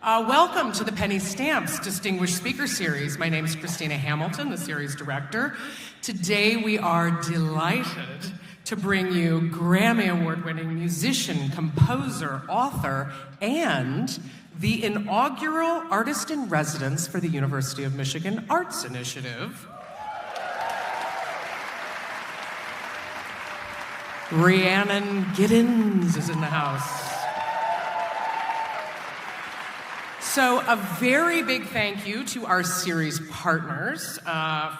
Welcome to the Penny Stamps Distinguished Speaker Series. My name is Christina Hamilton, the series director. Today we are delighted to bring you Grammy Award-winning musician, composer, author, and the inaugural Artist in Residence for the University of Michigan Arts Initiative, Rhiannon Giddens is in the house. So a very big thank you to our series partners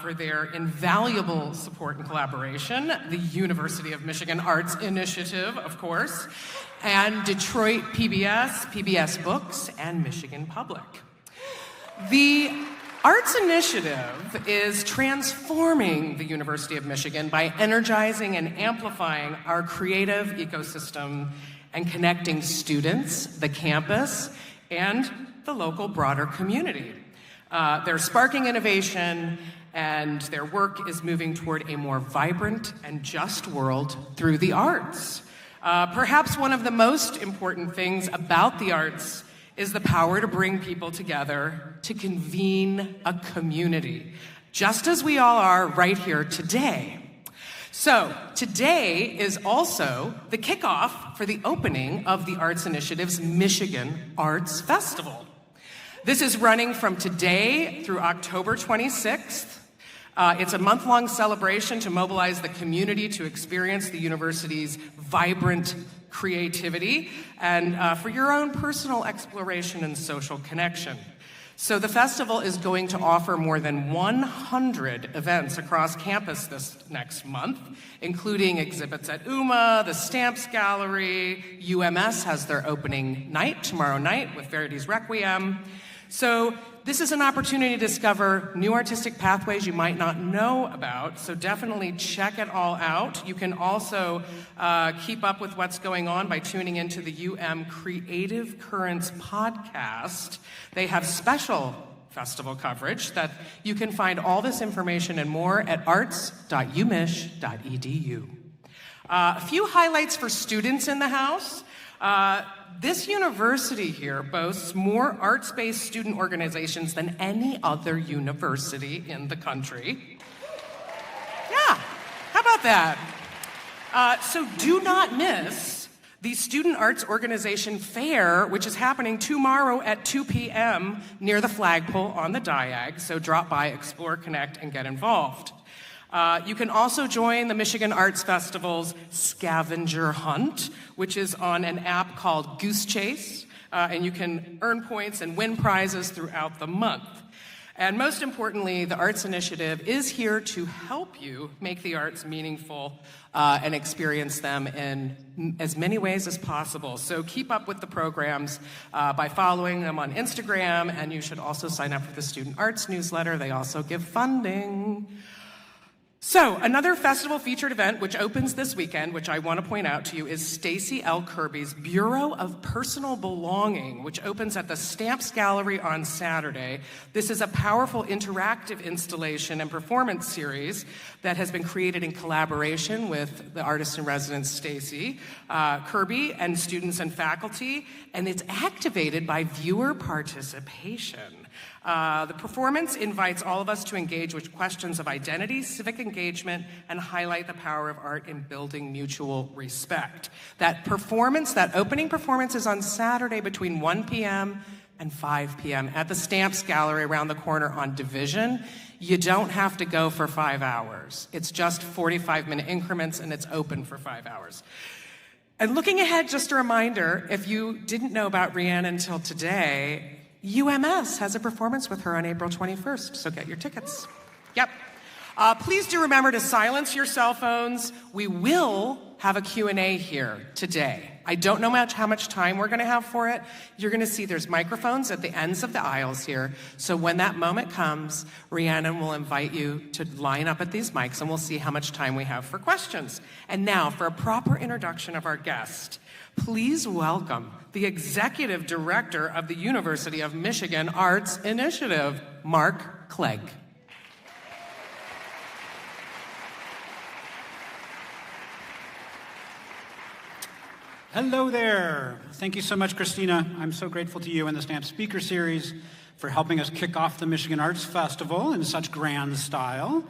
for their invaluable support and collaboration, the University of Michigan Arts Initiative, of course, and Detroit PBS, PBS Books, and Michigan Public. The Arts Initiative is transforming the University of Michigan by energizing and amplifying our creative ecosystem and connecting students, the campus, and the local broader community. They're sparking innovation, and their work is moving toward a more vibrant and just world through the arts. Perhaps one of the most important things about the arts is the power to bring people together, to convene a community, just as we all are right here today. So today is also the kickoff for the opening of the Arts Initiative's Michigan Arts Festival. This is running from today through October 26th. It's a month-long celebration to mobilize the community to experience the university's vibrant creativity and for your own personal exploration and social connection. So the festival is going to offer more than 100 events across campus this next month, including exhibits at UMA, the Stamps Gallery. UMS has their opening night tomorrow night with Verdi's Requiem. So this is an opportunity to discover new artistic pathways you might not know about, so definitely check it all out. You can also keep up with what's going on by tuning into the UM Creative Currents podcast. They have special festival coverage that you can find all this information and more at arts.umich.edu. A few highlights for students in the house. This university here boasts more arts-based student organizations than any other university in the country. Yeah, how about that? So do not miss the Student Arts Organization Fair, which is happening tomorrow at 2 p.m. near the flagpole on the Diag. So drop by, explore, connect, and get involved. You can also join the Michigan Arts Festival's scavenger hunt, which is on an app called Goose Chase, and you can earn points and win prizes throughout the month. And most importantly, the Arts Initiative is here to help you make the arts meaningful and experience them in as many ways as possible. So keep up with the programs by following them on Instagram, and you should also sign up for the Student Arts newsletter. They also give funding. So, another festival featured event which opens this weekend, which I want to point out to you, is Stacey L. Kirby's Bureau of Personal Belonging, which opens at the Stamps Gallery on Saturday. This is a powerful interactive installation and performance series that has been created in collaboration with the artist in residence, Stacey Kirby, and students and faculty, and it's activated by viewer participation. The performance invites all of us to engage with questions of identity, civic engagement, and highlight the power of art in building mutual respect. That opening performance is on Saturday between 1 p.m. and 5 p.m. at the Stamps Gallery around the corner on Division. You don't have to go for 5 hours. It's just 45-minute increments, and it's open for 5 hours. And looking ahead, just a reminder, if you didn't know about Rhiannon until today, UMS has a performance with her on April 21st, so get your tickets. Yep. Please do remember to silence your cell phones. We will have a Q&A here today. I don't know how much time we're going to have for it. You're going to see there's microphones at the ends of the aisles here, so when that moment comes, Rhiannon will invite you to line up at these mics, and we'll see how much time we have for questions. And now, for a proper introduction of our guest, please welcome the Executive Director of the University of Michigan Arts Initiative, Mark Clegg. Hello there. Thank you so much, Christina. I'm so grateful to you and the Stamp Speaker Series for helping us kick off the Michigan Arts Festival in such grand style.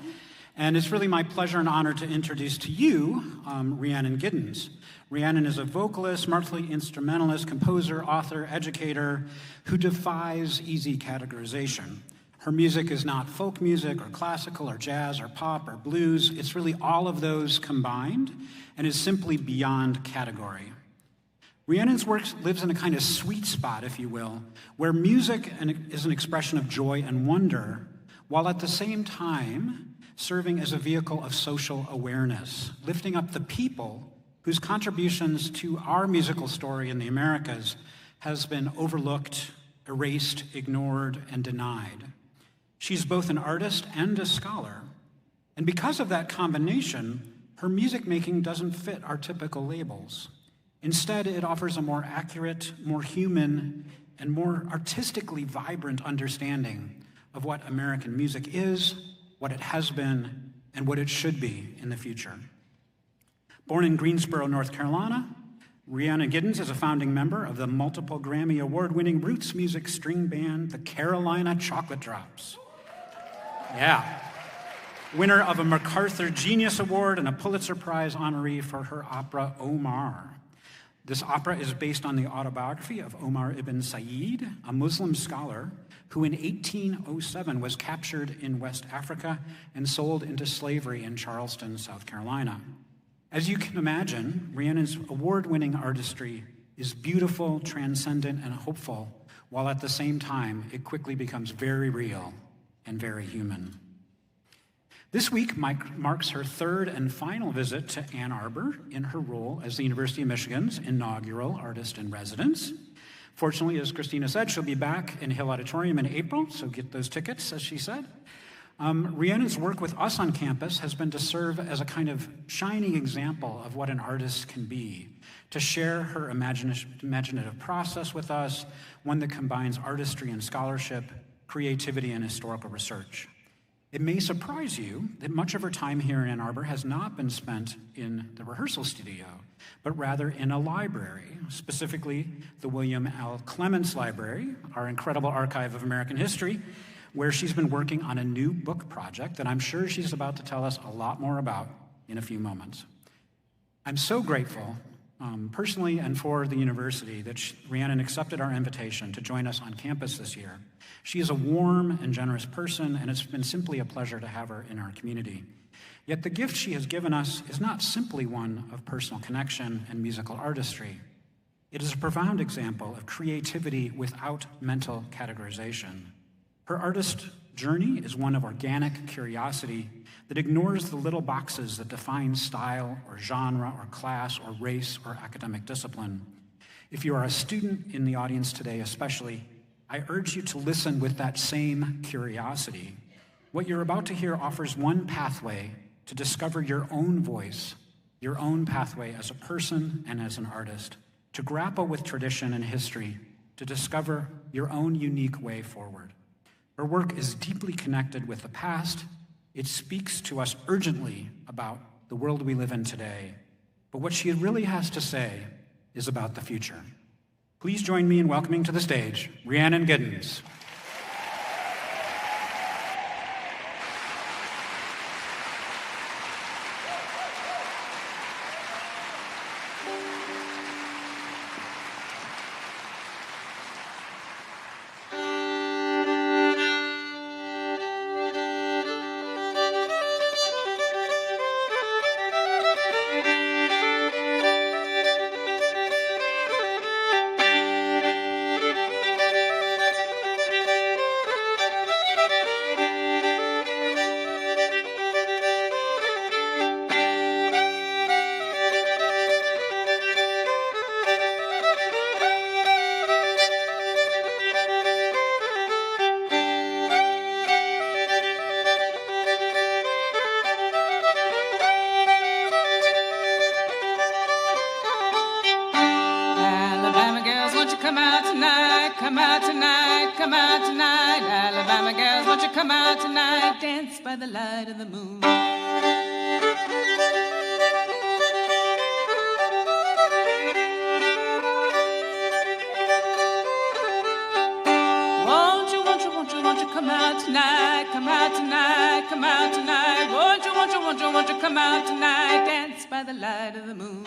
And it's really my pleasure and honor to introduce to you Rhiannon Giddens. Rhiannon is a vocalist, multi-instrumentalist, composer, author, educator who defies easy categorization. Her music is not folk music or classical or jazz or pop or blues. It's really all of those combined and is simply beyond category. Rhiannon's work lives in a kind of sweet spot, if you will, where music is an expression of joy and wonder, while at the same time serving as a vehicle of social awareness, lifting up the people whose contributions to our musical story in the Americas has been overlooked, erased, ignored, and denied. She's both an artist and a scholar, and because of that combination, her music making doesn't fit our typical labels. Instead, it offers a more accurate, more human, and more artistically vibrant understanding of what American music is, what it has been, and what it should be in the future. Born in Greensboro, North Carolina, Rhiannon Giddens is a founding member of the multiple Grammy Award-winning roots music string band, the Carolina Chocolate Drops. Yeah. Winner of a MacArthur Genius Award and a Pulitzer Prize honoree for her opera, Omar. This opera is based on the autobiography of Omar ibn Said, a Muslim scholar who in 1807 was captured in West Africa and sold into slavery in Charleston, South Carolina. As you can imagine, Rhiannon's award-winning artistry is beautiful, transcendent, and hopeful, while at the same time, it quickly becomes very real and very human. This week marks her third and final visit to Ann Arbor in her role as the University of Michigan's inaugural artist in residence. Fortunately, as Christina said, she'll be back in Hill Auditorium in April, so get those tickets, as she said. Rhiannon's work with us on campus has been to serve as a kind of shining example of what an artist can be, to share her imaginative process with us, one that combines artistry and scholarship, creativity and historical research. It may surprise you that much of her time here in Ann Arbor has not been spent in the rehearsal studio, but rather in a library, specifically the William L. Clements Library, our incredible archive of American history, where she's been working on a new book project that I'm sure she's about to tell us a lot more about in a few moments. I'm so grateful, personally and for the university, that Rhiannon accepted our invitation to join us on campus this year. She is a warm and generous person, and it's been simply a pleasure to have her in our community. Yet the gift she has given us is not simply one of personal connection and musical artistry. It is a profound example of creativity without mental categorization. Her artist journey is one of organic curiosity that ignores the little boxes that define style or genre or class or race or academic discipline. If you are a student in the audience today especially, I urge you to listen with that same curiosity. What you're about to hear offers one pathway to discover your own voice, your own pathway as a person and as an artist, to grapple with tradition and history, to discover your own unique way forward. Her work is deeply connected with the past. It speaks to us urgently about the world we live in today. But what she really has to say is about the future. Please join me in welcoming to the stage Rhiannon Giddens. come out tonight, come out tonight. Alabama girls, won't you come out tonight? Dance by the light of the moon. won't you come out tonight? Come out tonight, come out tonight. Won't you, won't you, won't you, won't you come out tonight? Dance by the light of the moon.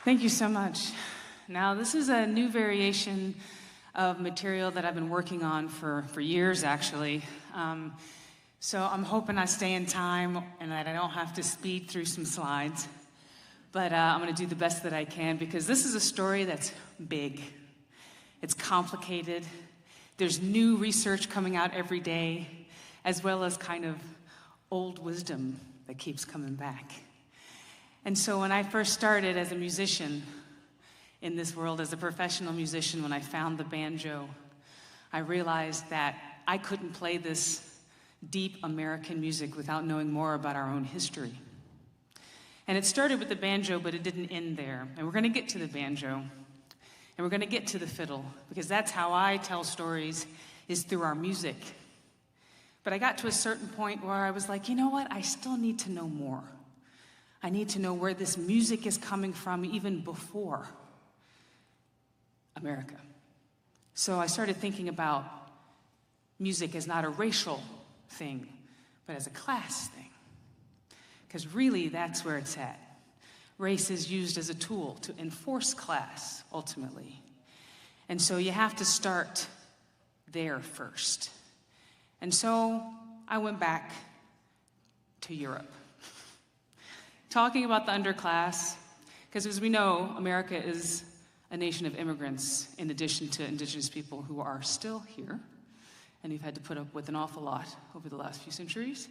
Thank you so much. Now, this is a new variation of material that I've been working on for years, actually. So I'm hoping I stay in time and that I don't have to speed through some slides. But I'm going to do the best that I can because this is a story that's big. It's complicated. There's new research coming out every day, as well as kind of old wisdom that keeps coming back. And so when I first started as a musician in this world, as a professional musician, when I found the banjo, I realized that I couldn't play this deep American music without knowing more about our own history. And it started with the banjo, but it didn't end there. And we're going to get to the banjo, and we're going to get to the fiddle, because that's how I tell stories, is through our music. But I got to a certain point where I was like, you know what? I still need to know more. I need to know where this music is coming from even before America. So I started thinking about music as not a racial thing, but as a class thing. Because really, that's where it's at. Race is used as a tool to enforce class, ultimately. And so you have to start there first. And so I went back to Europe. Talking about the underclass, because as we know, America is a nation of immigrants in addition to indigenous people who are still here, and we've had to put up with an awful lot over the last few centuries.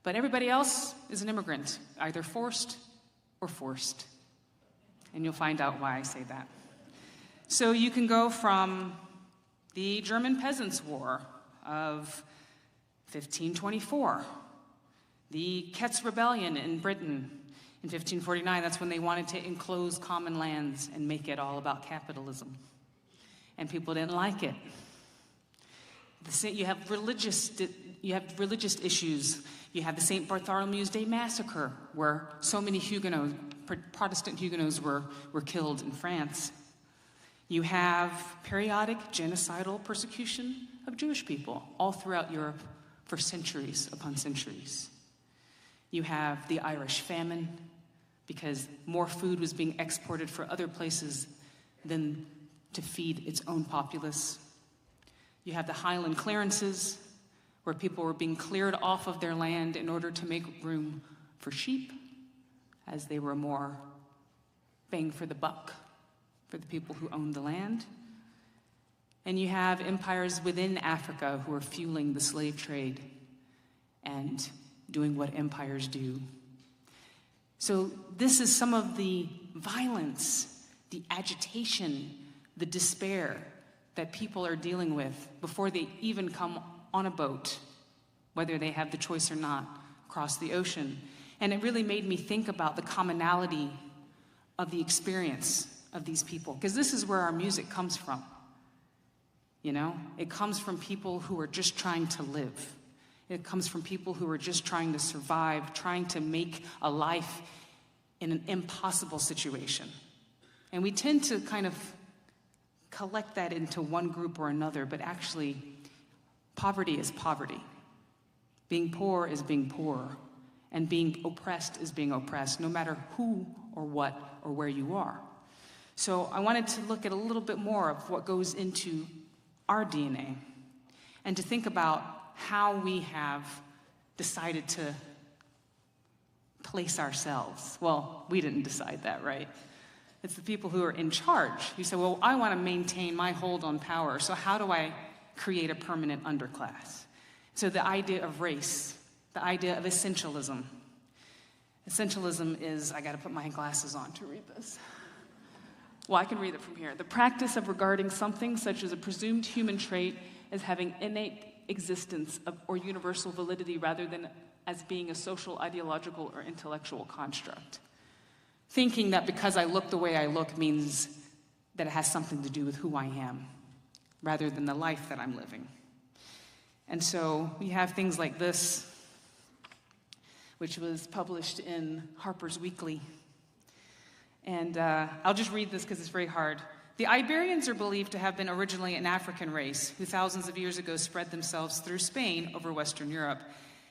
But everybody else is an immigrant, either forced or forced. And you'll find out why I say that. So you can go from the German Peasants' War of 1524, the Ketz Rebellion in Britain in 1549, that's when they wanted to enclose common lands and make it all about capitalism. And people didn't like it. You have religious issues. You have the St. Bartholomew's Day Massacre, where so many Huguenots, Protestant Huguenots were killed in France. You have periodic genocidal persecution of Jewish people all throughout Europe for centuries upon centuries. You have the Irish famine, because more food was being exported for other places than to feed its own populace. You have the Highland clearances, where people were being cleared off of their land in order to make room for sheep, as they were more bang for the buck for the people who owned the land. And you have empires within Africa who are fueling the slave trade and doing what empires do. So this is some of the violence, the agitation, the despair that people are dealing with before they even come on a boat, whether they have the choice or not, across the ocean. And it really made me think about the commonality of the experience of these people, because this is where our music comes from. You know, it comes from people who are just trying to live. It comes from people who are just trying to survive, trying to make a life in an impossible situation. And we tend to kind of collect that into one group or another, but actually, poverty is poverty. Being poor is being poor, and being oppressed is being oppressed, no matter who or what or where you are. So I wanted to look at a little bit more of what goes into our DNA, and to think about how we have decided to place ourselves. Well, we didn't decide that, right? It's the people who are in charge. You say, well, I want to maintain my hold on power, so how do I create a permanent underclass? So the idea of race, the idea of essentialism. Essentialism is, I got to put my glasses on to read this. Well, I can read it from here. The practice of regarding something such as a presumed human trait as having innate existence or universal validity rather than as being a social, ideological, or intellectual construct. Thinking that because I look the way I look means that it has something to do with who I am, rather than the life that I'm living. And so we have things like this, which was published in Harper's Weekly. And I'll just read this because it's very hard. The Iberians are believed to have been originally an African race who thousands of years ago spread themselves through Spain over Western Europe.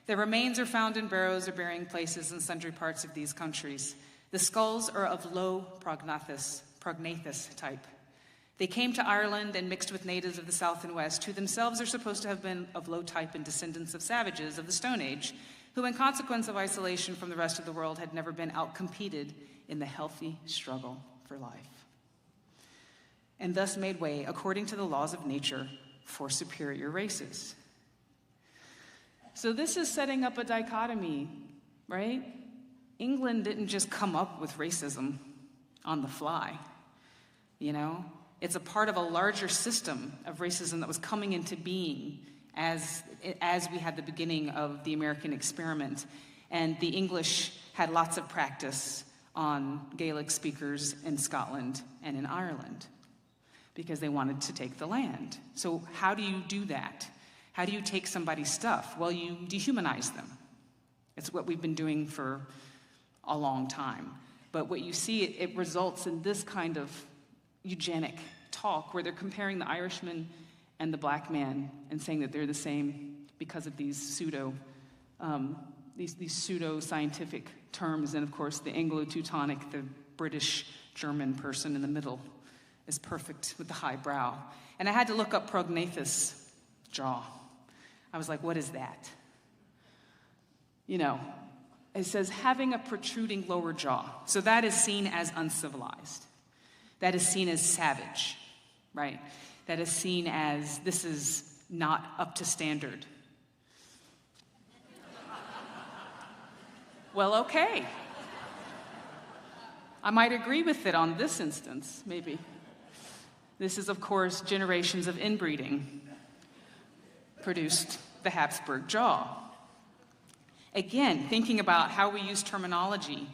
Their remains are found in barrows or burying places in sundry parts of these countries. The skulls are of low prognathous type. They came to Ireland and mixed with natives of the South and West, who themselves are supposed to have been of low type and descendants of savages of the Stone Age, who in consequence of isolation from the rest of the world had never been outcompeted in the healthy struggle for life, and thus made way, according to the laws of nature, for superior races. So this is setting up a dichotomy, right? England didn't just come up with racism on the fly, you know? It's a part of a larger system of racism that was coming into being as we had the beginning of the American experiment. And the English had lots of practice on Gaelic speakers in Scotland and in Ireland because they wanted to take the land. So how do you do that? How do you take somebody's stuff? Well, you dehumanize them. It's what we've been doing for a long time. But what you see, it results in this kind of eugenic talk where they're comparing the Irishman and the black man and saying that they're the same because of these pseudo-scientific terms. And of course, the Anglo-Teutonic, the British-German person in the middle is perfect with the high brow. And I had to look up prognathous jaw. I was like, what is that? You know, it says having a protruding lower jaw. So that is seen as uncivilized. That is seen as savage, right? That is seen as this is not up to standard. Well, okay. I might agree with it on this instance, maybe. This is, of course, generations of inbreeding produced the Habsburg jaw. Again, thinking about how we use terminology,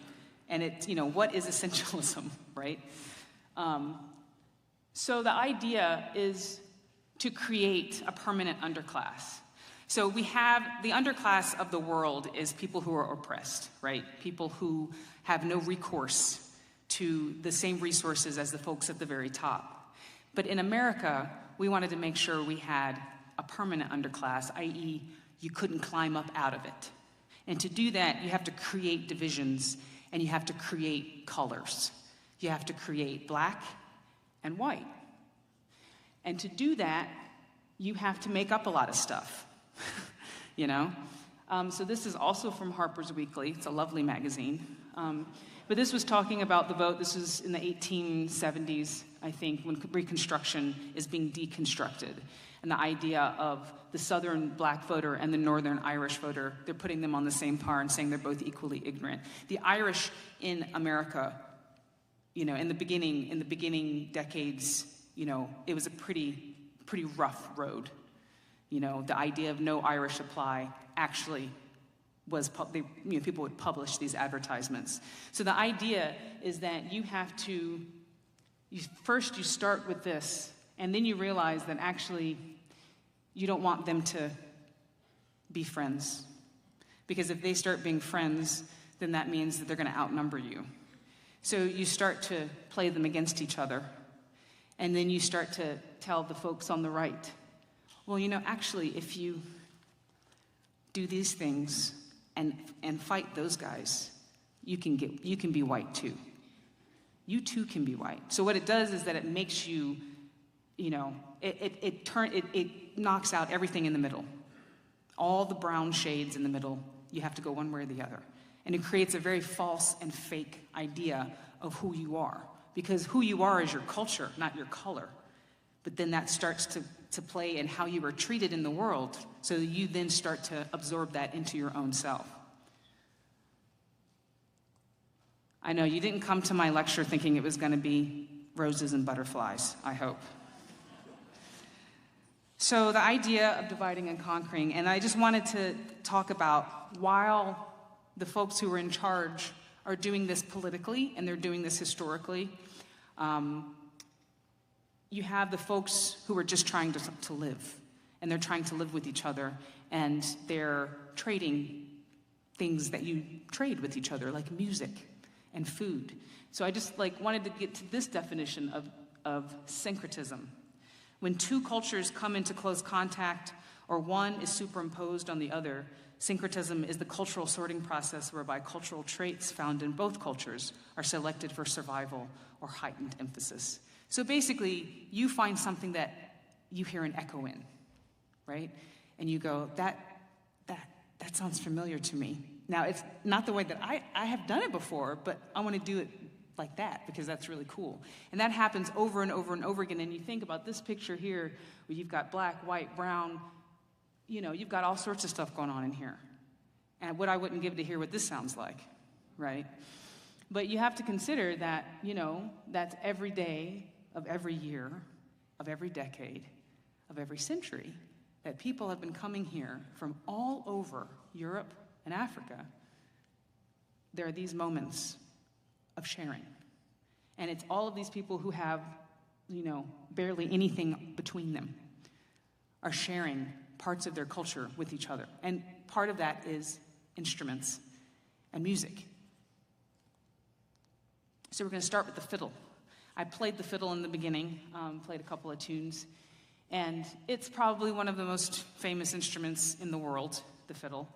and it's, you know, what is essentialism, right? So the idea is to create a permanent underclass. So we have the underclass of the world is people who are oppressed, right? People who have no recourse to the same resources as the folks at the very top. But in America, we wanted to make sure we had a permanent underclass, i.e., you couldn't climb up out of it. And to do that, you have to create divisions and you have to create colors. You have to create black and white. And to do that, you have to make up a lot of stuff, you know? So this is also from Harper's Weekly. It's a lovely magazine. But this was talking about the vote. This was in the 1870s, I think, when Reconstruction is being deconstructed. And the idea of the Southern black voter and the Northern Irish voter. They're putting them on the same par and saying they're both equally ignorant. The Irish in America, in the beginning decades, it was a pretty rough road. The idea of no Irish apply actually was, people would publish these advertisements. So the idea is that you start with this, and then you realize that actually you don't want them to be friends. Because if they start being friends, then that means that they're going to outnumber you. So you start to play them against each other. And then you start to tell the folks on the right, well, actually, if you do these things and fight those guys, you can be white too. You too can be white. So what it does is that it makes you, it knocks out everything in the middle. All the brown shades in the middle, you have to go one way or the other. And it creates a very false and fake idea of who you are. Because who you are is your culture, not your color. But then that starts to play in how you are treated in the world, so you then start to absorb that into your own self. I know you didn't come to my lecture thinking it was going to be roses and butterflies, I hope. So the idea of dividing and conquering, and I just wanted to talk about while the folks who are in charge are doing this politically and they're doing this historically, you have the folks who are just trying to live, and they're trying to live with each other, and they're trading things that you trade with each other, like music and food. So I just wanted to get to this definition of syncretism. When two cultures come into close contact, or one is superimposed on the other, syncretism is the cultural sorting process whereby cultural traits found in both cultures are selected for survival or heightened emphasis. So basically, you find something that you hear an echo in, right? And you go, that sounds familiar to me. Now, it's not the way that I have done it before, but I want to do it like that because that's really cool. And that happens over and over and over again. And you think about this picture here where you've got black, white, brown, you've got all sorts of stuff going on in here. And what I wouldn't give to hear what this sounds like, right? But you have to consider that, that's every day of every year, of every decade, of every century, that people have been coming here from all over Europe and Africa. There are these moments of sharing. And it's all of these people who have, barely anything between them are sharing parts of their culture with each other. And part of that is instruments and music. So we're going to start with the fiddle. I played the fiddle in the beginning, played a couple of tunes, and it's probably one of the most famous instruments in the world, the fiddle.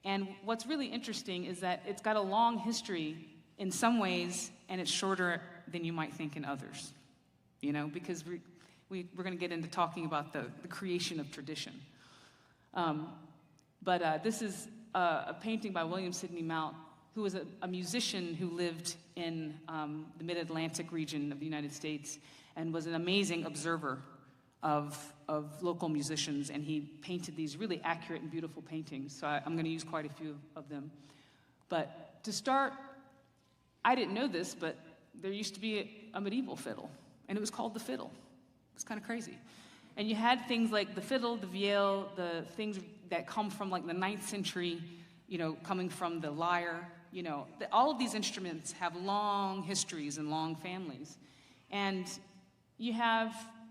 And what's really interesting is that it's got a long history in some ways, and it's shorter than you might think in others, because we're going to get into talking about the creation of tradition. But this is a painting by William Sidney Mount, who was a musician who lived in the mid-Atlantic region of the United States and was an amazing observer of local musicians, and he painted these really accurate and beautiful paintings. So I'm going to use quite a few of them. But to start, I didn't know this, but there used to be a medieval fiddle, and it was called the fiddle. It's kind of crazy. And you had things like the fiddle, the viol, the things that come from the 9th century, coming from the lyre. All of these instruments have long histories and long families. And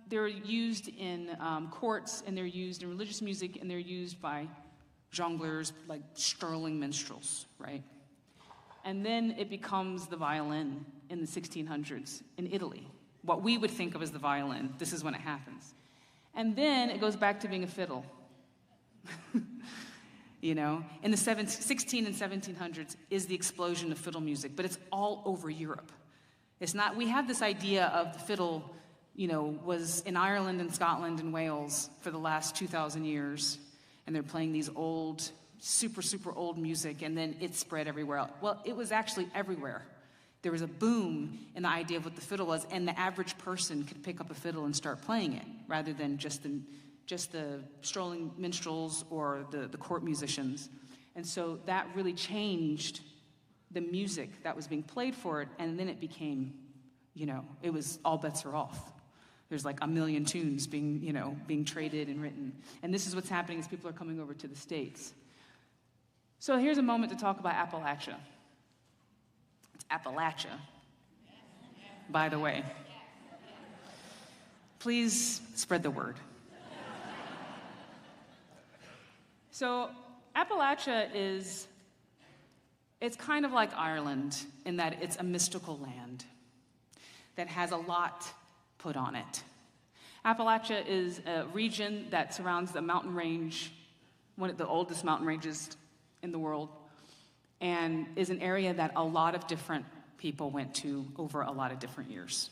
they're used in courts, and they're used in religious music, and they're used by jongleurs, like strolling minstrels, right? And then it becomes the violin in the 1600s in Italy. What we would think of as the violin, this is when it happens. And then it goes back to being a fiddle. In the 16 and 1700s is the explosion of fiddle music, but it's all over Europe. It's not, we have this idea of the fiddle, was in Ireland and Scotland and Wales for the last 2,000 years, and they're playing these old, super, super old music, and then it spread everywhere else. Well, it was actually everywhere. There was a boom in the idea of what the fiddle was, and the average person could pick up a fiddle and start playing it, rather than just just the strolling minstrels or the court musicians. And so that really changed the music that was being played for it, and then it became, it was all bets are off. There's like a million tunes being traded and written. And this is what's happening as people are coming over to the States. So here's a moment to talk about Appalachia. It's Appalachia, by the way. Please spread the word. So Appalachia it's kind of like Ireland in that it's a mystical land that has a lot put on it. Appalachia is a region that surrounds the mountain range, one of the oldest mountain ranges in the world, and is an area that a lot of different people went to over a lot of different years.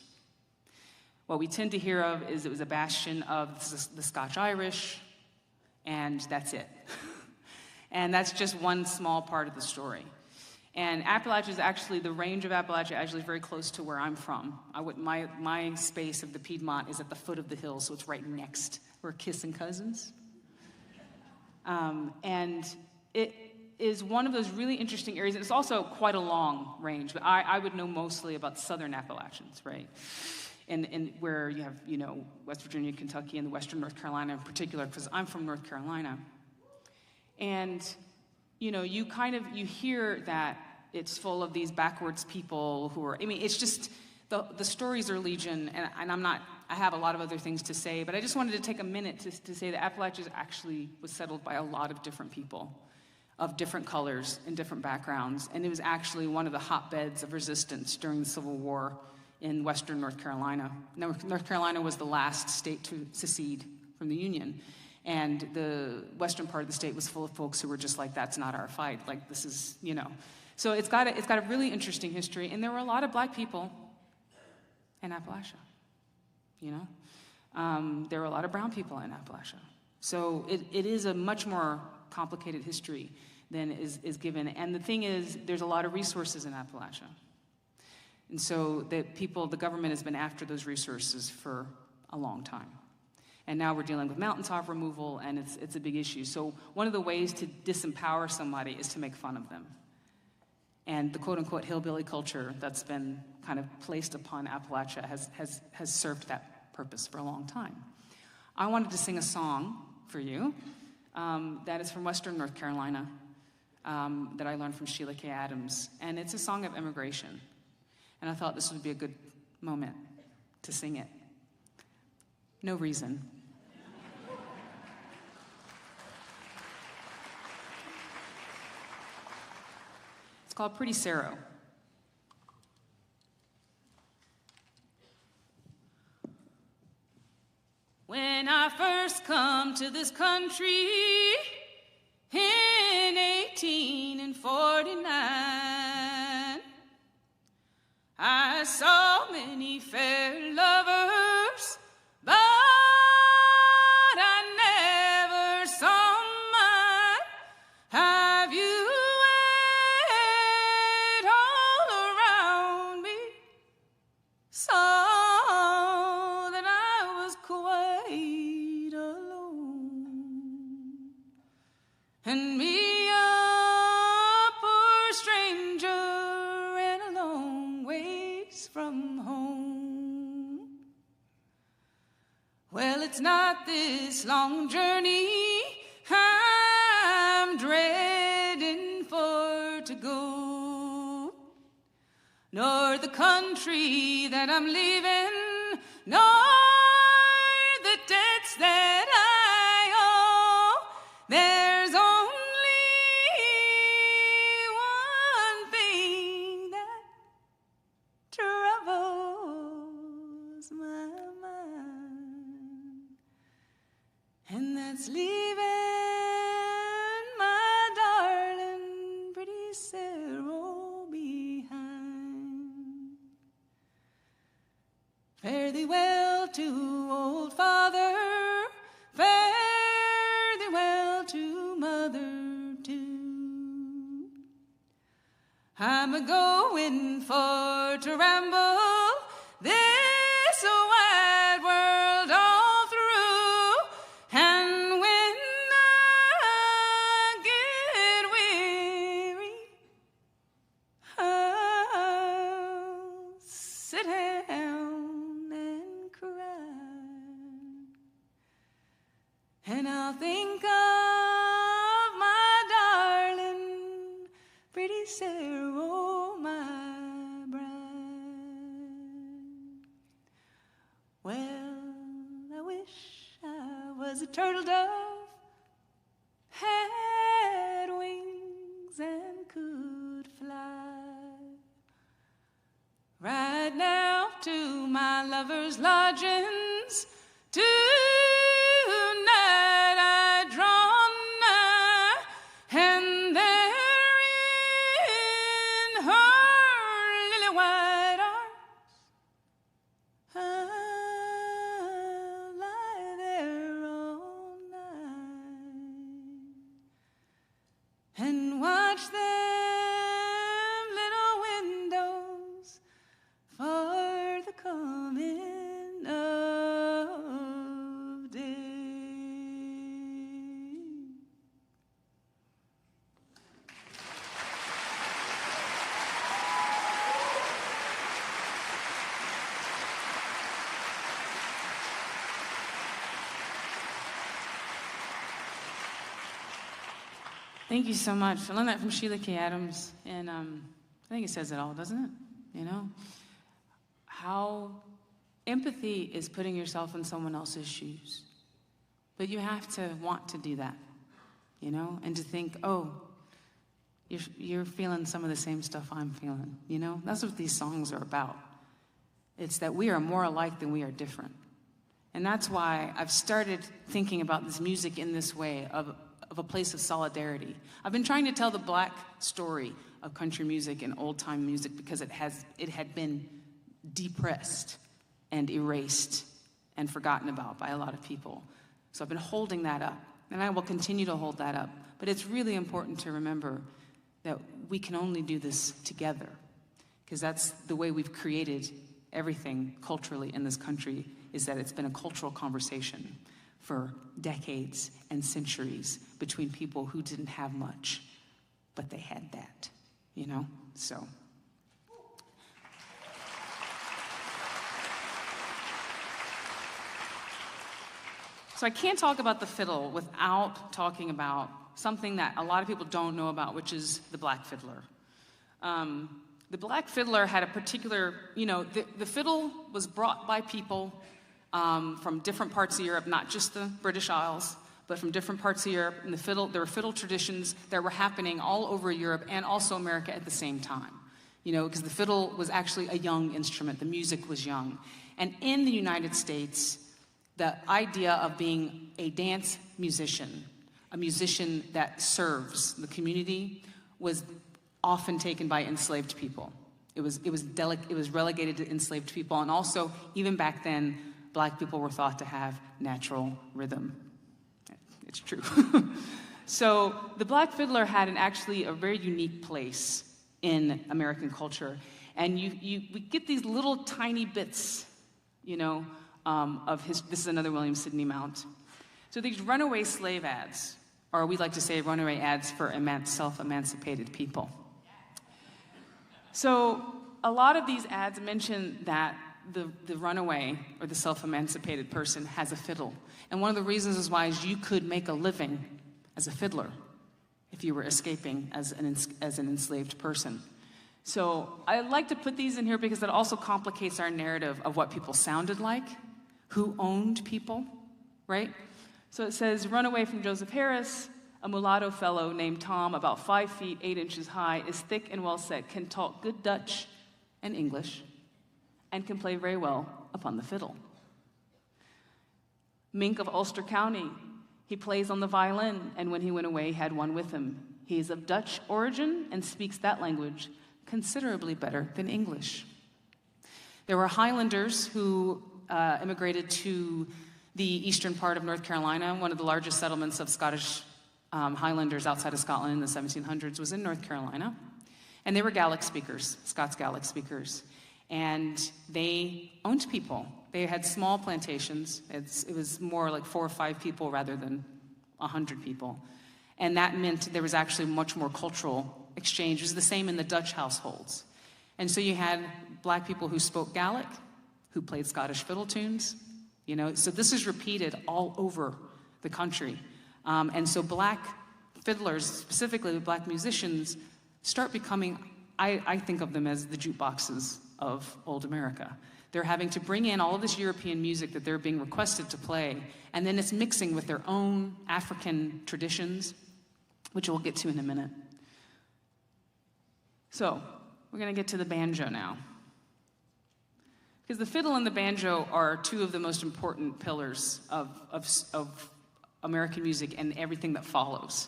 What we tend to hear of is it was a bastion of the Scotch-Irish, and that's it. And that's just one small part of the story. And Appalachia is actually, the range of Appalachia actually is very close to where I'm from. My space of the Piedmont is at the foot of the hill, so it's right next. We're kissing cousins. And it is one of those really interesting areas. It's also quite a long range, but I would know mostly about southern Appalachians, right? And where you have, West Virginia, Kentucky, and western North Carolina in particular, because I'm from North Carolina. And, you hear that it's full of these backwards people who are, it's just, the stories are legion, and I have a lot of other things to say, but I just wanted to take a minute to say that Appalachia actually was settled by a lot of different people of different colors and different backgrounds, and it was actually one of the hotbeds of resistance during the Civil War in western North Carolina. North Carolina was the last state to secede from the Union. And the western part of the state was full of folks who were just like, that's not our fight. Like, this is, So it's got a really interesting history. And there were a lot of black people in Appalachia, There were a lot of brown people in Appalachia. So it is a much more complicated history than is given. And the thing is, there's a lot of resources in Appalachia. And so the government has been after those resources for a long time. And now we're dealing with mountaintop removal, and it's a big issue. So one of the ways to disempower somebody is to make fun of them. And the quote-unquote hillbilly culture that's been kind of placed upon Appalachia has served that purpose for a long time. I wanted to sing a song for you that is from western North Carolina that I learned from Sheila K. Adams. And it's a song of immigration. And I thought this would be a good moment to sing it. No reason. It's called Pretty Saro. When I first come to this country in 1849, I saw many fair lovers, but I never saw mine. Have you waited all around me, saw that I was quite alone, and me a poor stranger and a long ways from home. Well, it's not this long journey I'm dreading for to go, nor the country that I'm leaving, nor the debts that I owe. There's only one thing that troubles my mind, and that's leaving my darling pretty Saro behind. Fare thee well to old father, fare thee well to mother too. I'm a-going for to ramble this wide world all through, and Saro, my bride. Well, I wish I was a turtle dove, had wings and could fly. Right now to my lover's lodgings, tonight I draw nigh, and there in her lily white arms I'll lie there all night and watch them little windows for the coming of day. Thank you so much. I learned that from Sheila K. Adams, and I think it says it all, doesn't it? You know? How empathy is putting yourself in someone else's shoes. But you have to want to do that, you know, and to think, oh, you're feeling some of the same stuff I'm feeling, you know? That's what these songs are about. It's that we are more alike than we are different. And that's why I've started thinking about this music in this way, of a place of solidarity. I've been trying to tell the Black story of country music and old-time music because it had been depressed and erased and forgotten about by a lot of people. So I've been holding that up, and I will continue to hold that up. But it's really important to remember that we can only do this together, because that's the way we've created everything culturally in this country, is that it's been a cultural conversation for decades and centuries between people who didn't have much, but they had that, you know? So I can't talk about the fiddle without talking about something that a lot of people don't know about, which is the Black Fiddler. The Black Fiddler had a particular, you know, the fiddle was brought by people from different parts of Europe, not just the British Isles, but from different parts of Europe. And there were fiddle traditions that were happening all over Europe and also America at the same time. You know, because the fiddle was actually a young instrument. The music was young. And in the United States, the idea of being a dance musician, a musician that serves the community, was often taken by enslaved people. It was relegated to enslaved people. And also, even back then, Black people were thought to have natural rhythm. It's true. So the Black Fiddler had actually a very unique place in American culture. And we get these little tiny bits, you know, of his. This is another William Sidney Mount. So these runaway slave ads, or we like to say runaway ads for self-emancipated people. So a lot of these ads mention that the runaway or the self-emancipated person has a fiddle. And one of the reasons is why is you could make a living as a fiddler if you were escaping as an enslaved person. So I like to put these in here because it also complicates our narrative of what people sounded like, who owned people, right? So it says, runaway from Joseph Harris, a mulatto fellow named Tom, about 5 feet, 8 inches high, is thick and well set, can talk good Dutch and English, and can play very well upon the fiddle. Mink of Ulster County, he plays on the violin, and when he went away, he had one with him. He is of Dutch origin and speaks that language considerably better than English. There were Highlanders who immigrated to the eastern part of North Carolina. One of the largest settlements of Scottish Highlanders outside of Scotland in the 1700s was in North Carolina. And they were Gaelic speakers, Scots Gaelic speakers. And they owned people. They had small plantations. It was more like 4 or 5 people rather than 100 people. And that meant there was actually much more cultural exchange. It was the same in the Dutch households. And so you had Black people who spoke Gaelic, who played Scottish fiddle tunes, you know. So this is repeated all over the country. And so Black fiddlers, specifically Black musicians, start becoming, I think of them as the jukeboxes of old America. They're having to bring in all of this European music that they're being requested to play, and then it's mixing with their own African traditions, which we'll get to in a minute. So, we're going to get to the banjo now. Because the fiddle and the banjo are two of the most important pillars of American music and everything that follows.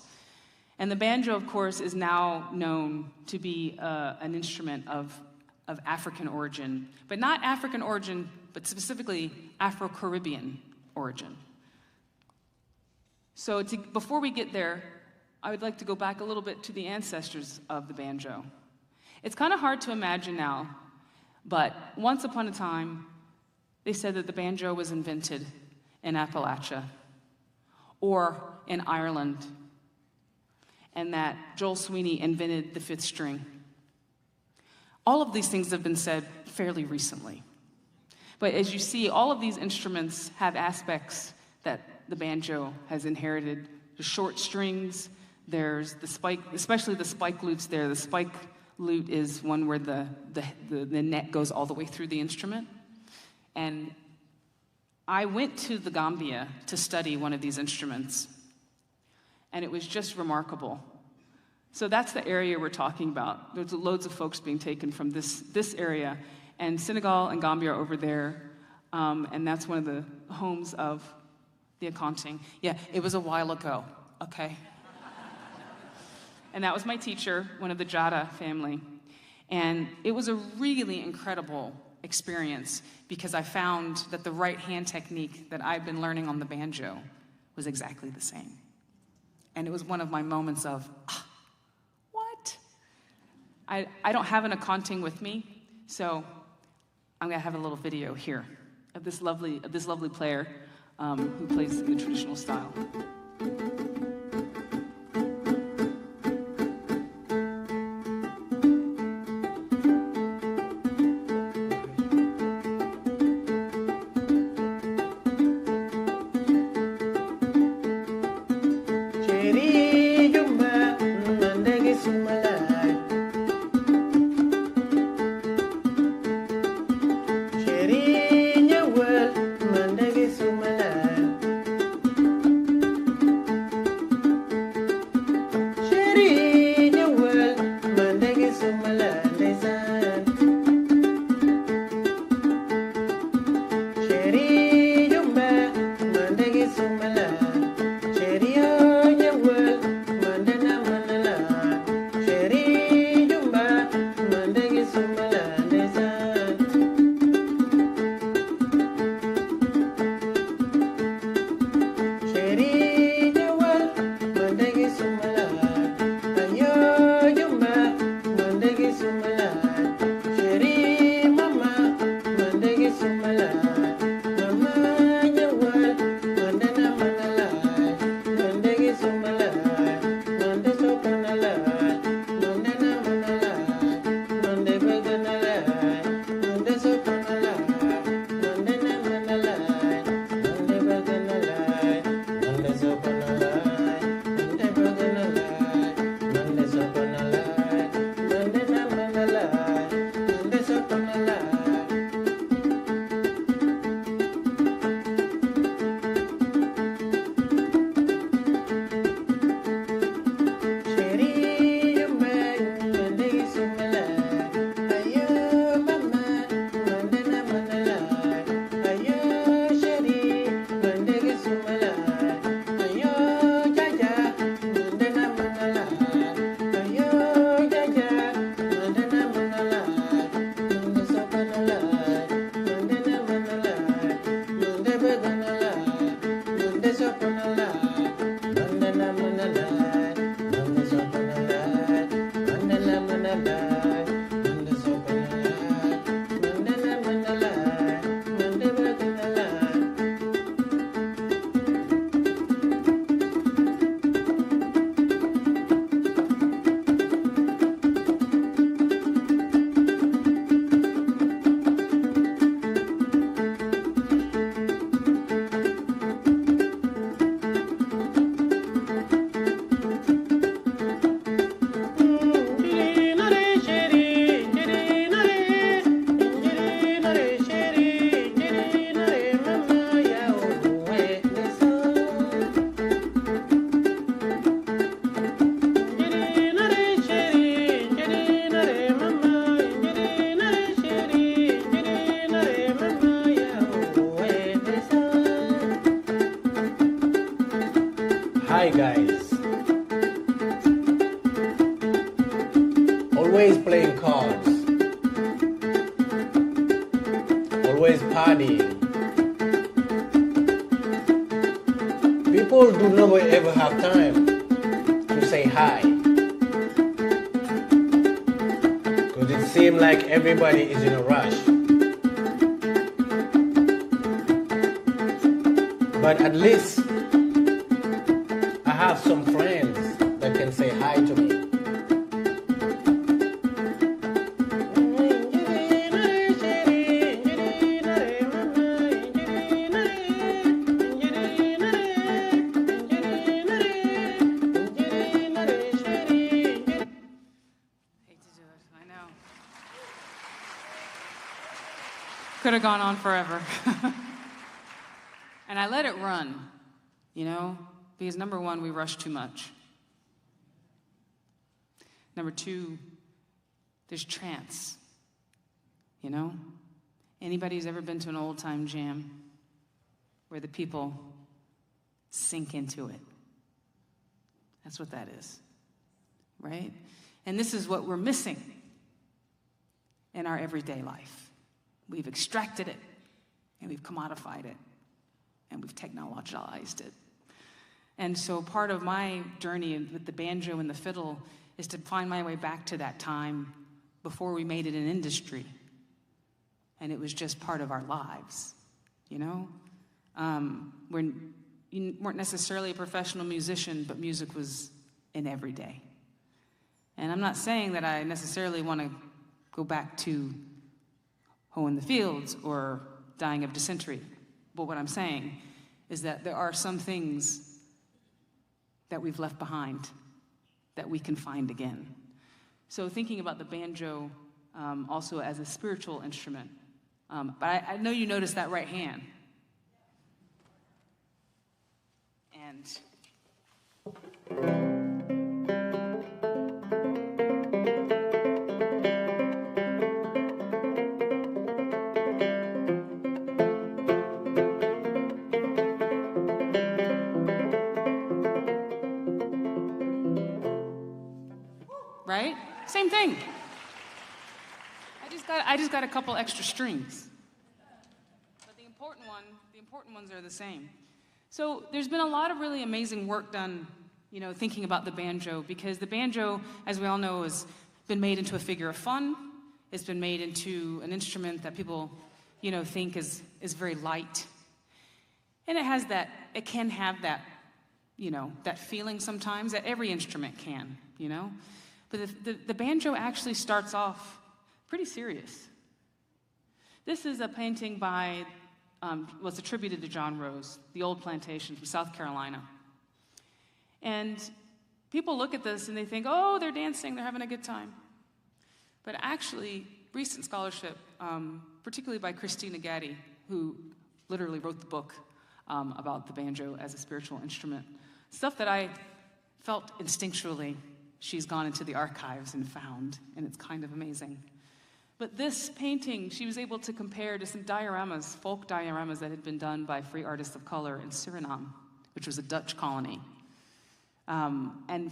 And the banjo, of course, is now known to be an instrument of African origin, but not African origin, but specifically Afro-Caribbean origin. So before we get there, I would like to go back a little bit to the ancestors of the banjo. It's kind of hard to imagine now, but once upon a time, they said that the banjo was invented in Appalachia or in Ireland, and that Joel Sweeney invented the fifth string. All of these things have been said fairly recently. But as you see, all of these instruments have aspects that the banjo has inherited. The short strings, there's the spike, especially the spike lutes there. The spike lute is one where the net goes all the way through the instrument. And I went to the Gambia to study one of these instruments, and it was just remarkable. So that's the area we're talking about. There's loads of folks being taken from this area, and Senegal and Gambia are over there, and that's one of the homes of the accounting. Yeah, it was a while ago, okay? And that was my teacher, one of the Jada family. And it was a really incredible experience because I found that the right hand technique that I've been learning on the banjo was exactly the same. And it was one of my moments of, what? I don't have an accounting with me, so I'm gonna have a little video here of this lovely player who plays in the traditional style. guys. Always playing cards. Always partying. People do not ever have time to say hi. Because it seems like everybody is in a rush. But at least I have some friends that can say hi to me. Could have gone on forever. And I let it run, you know, because number one, we rush too much. Number two, there's trance, you know? Anybody who's ever been to an old-time jam where the people sink into it? That's what that is, right? And this is what we're missing in our everyday life. We've extracted it, and we've commodified it, and we've technologized it. And so part of my journey with the banjo and the fiddle is to find my way back to that time before we made it an industry. And it was just part of our lives, you know? You weren't necessarily a professional musician, but music was in every day. And I'm not saying that I necessarily want to go back to Hoe in the Fields or dying of dysentery. But what I'm saying is that there are some things that we've left behind that we can find again. So thinking about the banjo also as a spiritual instrument. But I know you noticed that right hand. And right? Same thing. I just got a couple extra strings. But the important ones are the same. So there's been a lot of really amazing work done, you know, thinking about the banjo, because the banjo, as we all know, has been made into a figure of fun. It's been made into an instrument that people, you know, think is very light. And it can have that, you know, that feeling sometimes that every instrument can, you know. But the banjo actually starts off pretty serious. This is a painting by, was attributed to John Rose, The Old Plantation from South Carolina. And people look at this and they think, oh, they're dancing, they're having a good time. But actually, recent scholarship, particularly by Christina Gaddy, who literally wrote the book about the banjo as a spiritual instrument, stuff that I felt instinctually she's gone into the archives and found, and it's kind of amazing. But this painting, she was able to compare to some dioramas, folk dioramas that had been done by free artists of color in Suriname, which was a Dutch colony, and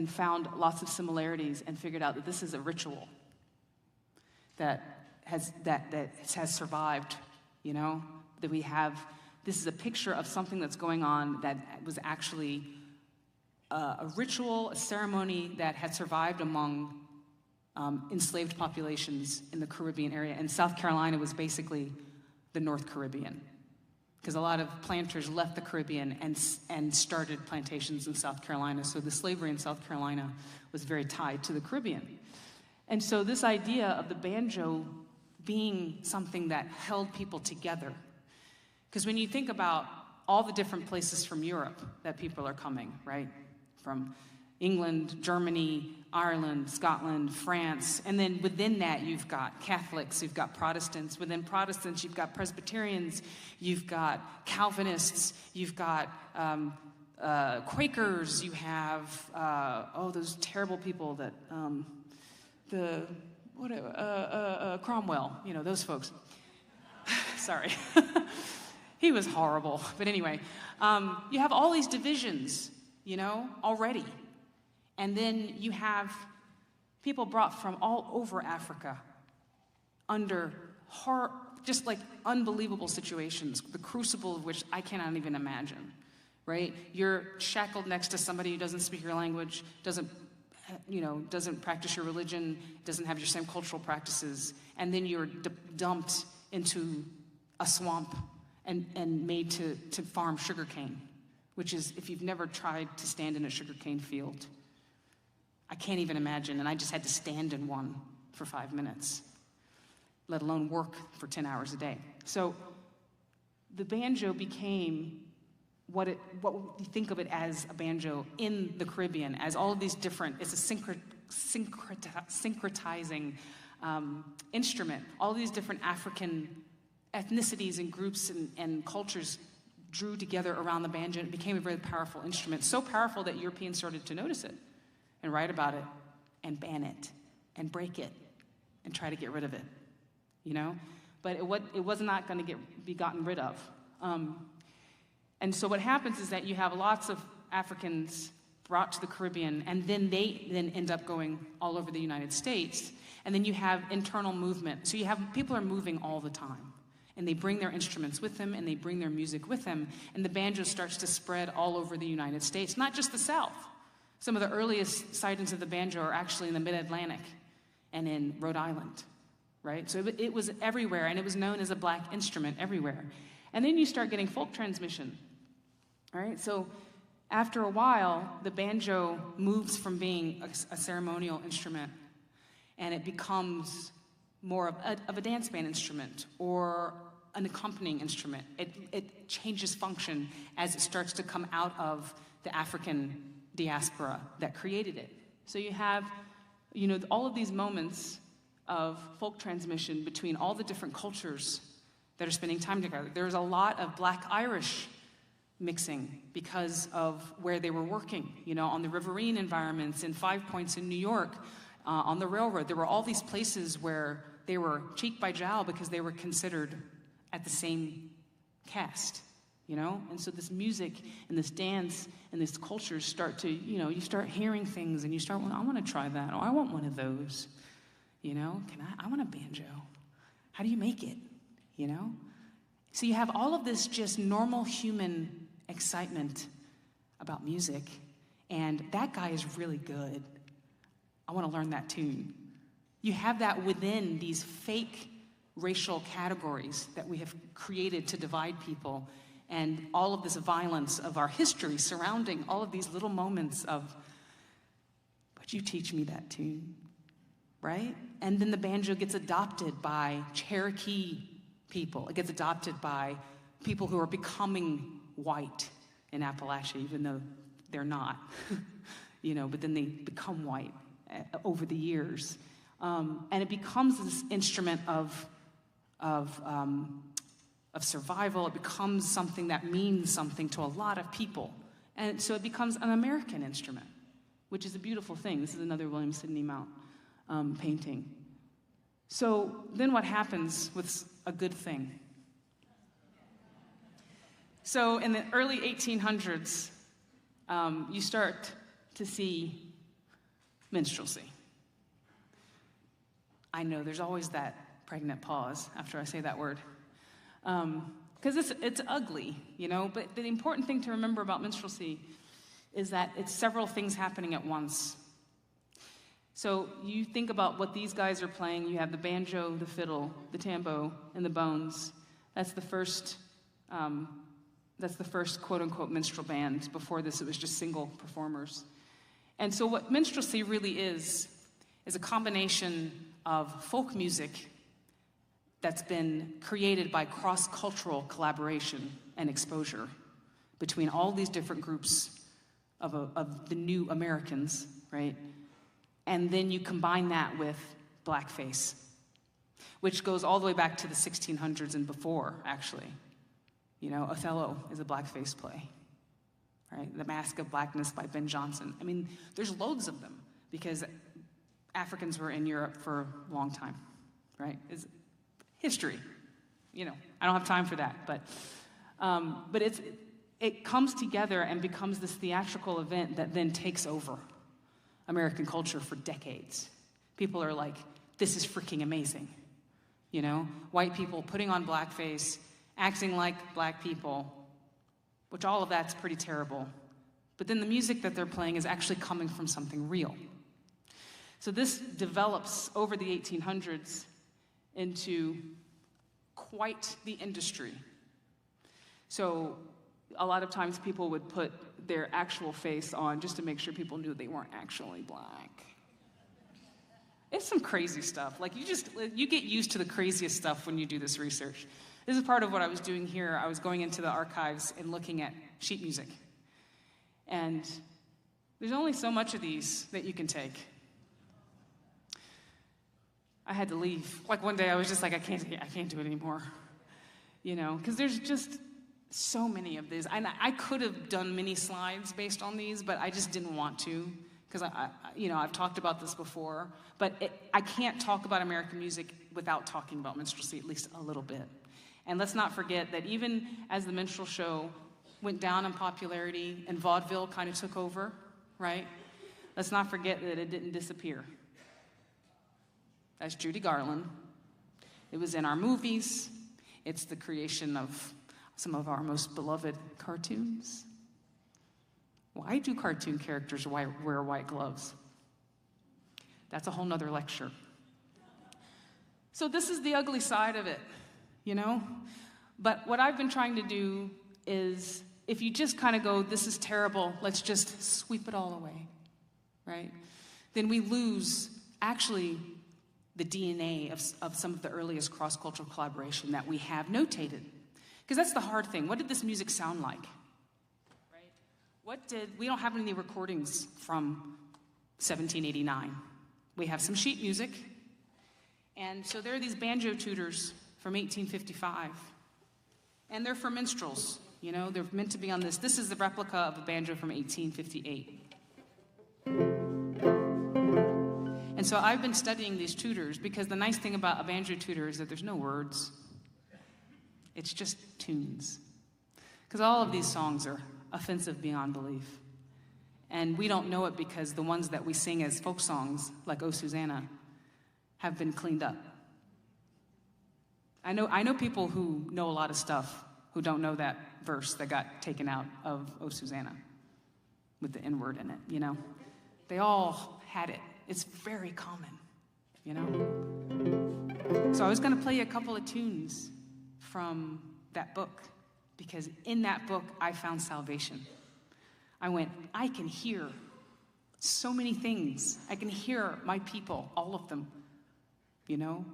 found lots of similarities and figured out that this is a ritual that has survived, you know, that we have. This is a picture of something that's going on that was actually a ritual, a ceremony that had survived among enslaved populations in the Caribbean area. And South Carolina was basically the North Caribbean, because a lot of planters left the Caribbean and started plantations in South Carolina. So the slavery in South Carolina was very tied to the Caribbean. And so this idea of the banjo being something that held people together, because when you think about all the different places from Europe that people are coming, right? From England, Germany, Ireland, Scotland, France, and then within that you've got Catholics, you've got Protestants. Within Protestants you've got Presbyterians, you've got Calvinists, you've got Quakers, you have those terrible people that Cromwell, you know, those folks. Sorry. He was horrible. But anyway, you have all these divisions, already. And then you have people brought from all over Africa under just like unbelievable situations, the crucible of which I cannot even imagine, right? You're shackled next to somebody who doesn't speak your language, doesn't practice your religion, doesn't have your same cultural practices, and then you're dumped into a swamp and made to farm sugarcane, which is, if you've never tried to stand in a sugarcane field, I can't even imagine, and I just had to stand in one for 5 minutes, let alone work for 10 hours a day. So the banjo became what you think of it as a banjo in the Caribbean, as all of these different, it's a syncretizing instrument. All these different African ethnicities and groups and cultures drew together around the banjo, and it became a very powerful instrument. So powerful that Europeans started to notice it and write about it and ban it and break it and try to get rid of it, But it was not going to be gotten rid of. And so what happens is that you have lots of Africans brought to the Caribbean, and then they end up going all over the United States, and then you have internal movement. So you have people are moving all the time, and they bring their instruments with them, and they bring their music with them, and the banjo starts to spread all over the United States, not just the South. Some of the earliest sightings of the banjo are actually in the Mid-Atlantic and in Rhode Island, right? So it was everywhere, and it was known as a black instrument everywhere. And then you start getting folk transmission. All right, so after a while, the banjo moves from being a ceremonial instrument, and it becomes more of a dance band instrument or an accompanying instrument. It changes function as it starts to come out of the African diaspora that created it. So you have, all of these moments of folk transmission between all the different cultures that are spending time together. There's a lot of Black Irish mixing because of where they were working, on the riverine environments, in Five Points in New York, on the railroad. There were all these places where they were cheek by jowl because they were considered at the same caste, And so this music and this dance and this culture start to, you start hearing things and you start, I want to try that. Oh, I want one of those. I want a banjo. How do you make it? So you have all of this just normal human excitement about music, and that guy is really good. I want to learn that tune. You have that within these fake racial categories that we have created to divide people, and all of this violence of our history surrounding all of these little moments of, would you teach me that tune? Right? And then the banjo gets adopted by Cherokee people. It gets adopted by people who are becoming white in Appalachia, even though they're not, but then they become white over the years. And it becomes this instrument of survival. It becomes something that means something to a lot of people. And so it becomes an American instrument, which is a beautiful thing. This is another William Sidney Mount painting. So then what happens with a good thing? So in the early 1800s, you start to see minstrelsy. I know there's always that pregnant pause after I say that word. Because it's ugly, but the important thing to remember about minstrelsy is that it's several things happening at once. So you think about what these guys are playing. You have the banjo, the fiddle, the tambo, and the bones. That's the first quote-unquote minstrel band. Before this, it was just single performers. And so what minstrelsy really is a combination of folk music that's been created by cross-cultural collaboration and exposure between all these different groups of the new Americans, right? And then you combine that with blackface, which goes all the way back to the 1600s and before, actually. Othello is a blackface play, right? The Mask of Blackness by Ben Jonson. I mean, there's loads of them because Africans were in Europe for a long time, right? It's history. I don't have time for that, but it comes together and becomes this theatrical event that then takes over American culture for decades. People are like, this is freaking amazing. You know, white people putting on blackface, acting like black people, which all of that's pretty terrible. But then the music that they're playing is actually coming from something real. So this develops over the 1800s into quite the industry. So a lot of times people would put their actual face on just to make sure people knew they weren't actually black. It's some crazy stuff. Like, you get used to the craziest stuff when you do this research. This is part of what I was doing here. I was going into the archives and looking at sheet music. And there's only so much of these that you can take. I had to leave. Like, one day I was just like, I can't do it anymore. You know, because there's just so many of these. And I could have done mini slides based on these, but I just didn't want to. Because I've talked about this before, but I can't talk about American music without talking about minstrelsy, at least a little bit. And let's not forget that even as the minstrel show went down in popularity and vaudeville kind of took over, right? Let's not forget that it didn't disappear. That's Judy Garland. It was in our movies. It's the creation of some of our most beloved cartoons. Why do cartoon characters wear white gloves? That's a whole nother lecture. So this is the ugly side of it, you know? But what I've been trying to do is, if you just kind of go, this is terrible, let's just sweep it all away, right? Then we lose, actually, the DNA of some of the earliest cross-cultural collaboration that we have notated. Because that's the hard thing. What did this music sound like? We don't have any recordings from 1789. We have some sheet music. And so there are these banjo tutors from 1855. And they're for minstrels. You know, they're meant to be on this. This is the replica of a banjo from 1858. And so I've been studying these tutors because the nice thing about a banjo tutor is that there's no words. It's just tunes. Because all of these songs are offensive beyond belief. And we don't know it because the ones that we sing as folk songs, like Oh Susanna, have been cleaned up. I know people who know a lot of stuff who don't know that verse that got taken out of Oh Susanna with the N-word in it, you know? They all had it. It's very common, you know? So I was gonna play you a couple of tunes from that book, because in that book, I found salvation. I went, I can hear so many things. I can hear my people, all of them, you know,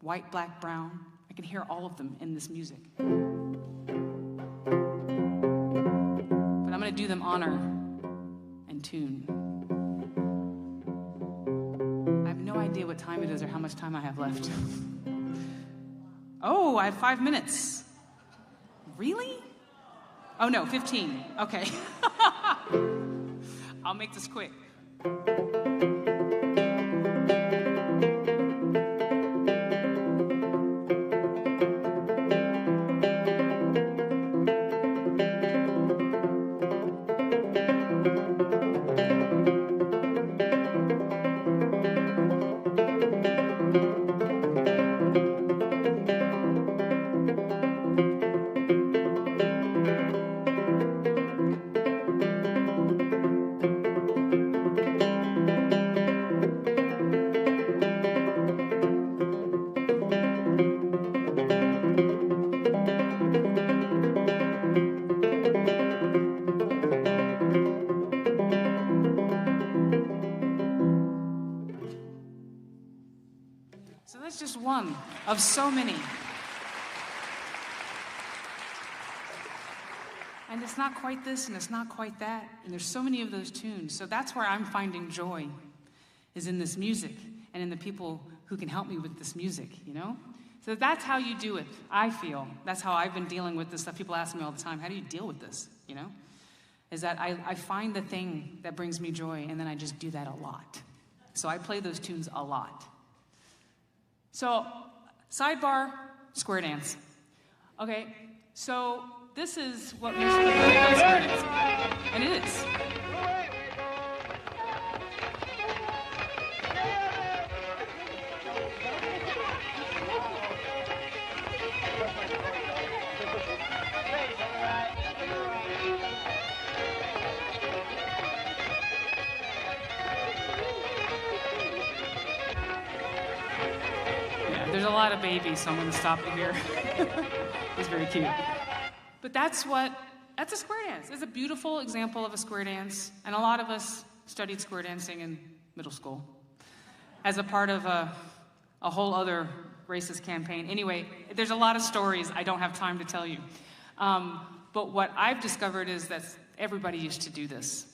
white, black, brown. I can hear all of them in this music. But I'm gonna do them honor and tune. I have no idea what time it is or how much time I have left. Oh, I have 5 minutes. Really? Oh no, 15. Okay. I'll make this quick. One of so many. And it's not quite this and it's not quite that, and there's so many of those tunes. So that's where I'm finding joy, is in this music and in the people who can help me with this music, you know? So that's how you do it, I feel. That's how I've been dealing with this stuff. People ask me all the time, how do you deal with this, you know? Is that I find the thing that brings me joy, and then I just do that a lot. So I play those tunes a lot. So, sidebar, square dance. Okay, so this is what music is, and it is. There's a lot of babies, so I'm going to stop it here. It's very cute. But that's a square dance. It's a beautiful example of a square dance, and a lot of us studied square dancing in middle school as a part of a whole other racist campaign. Anyway, there's a lot of stories I don't have time to tell you. But what I've discovered is that everybody used to do this.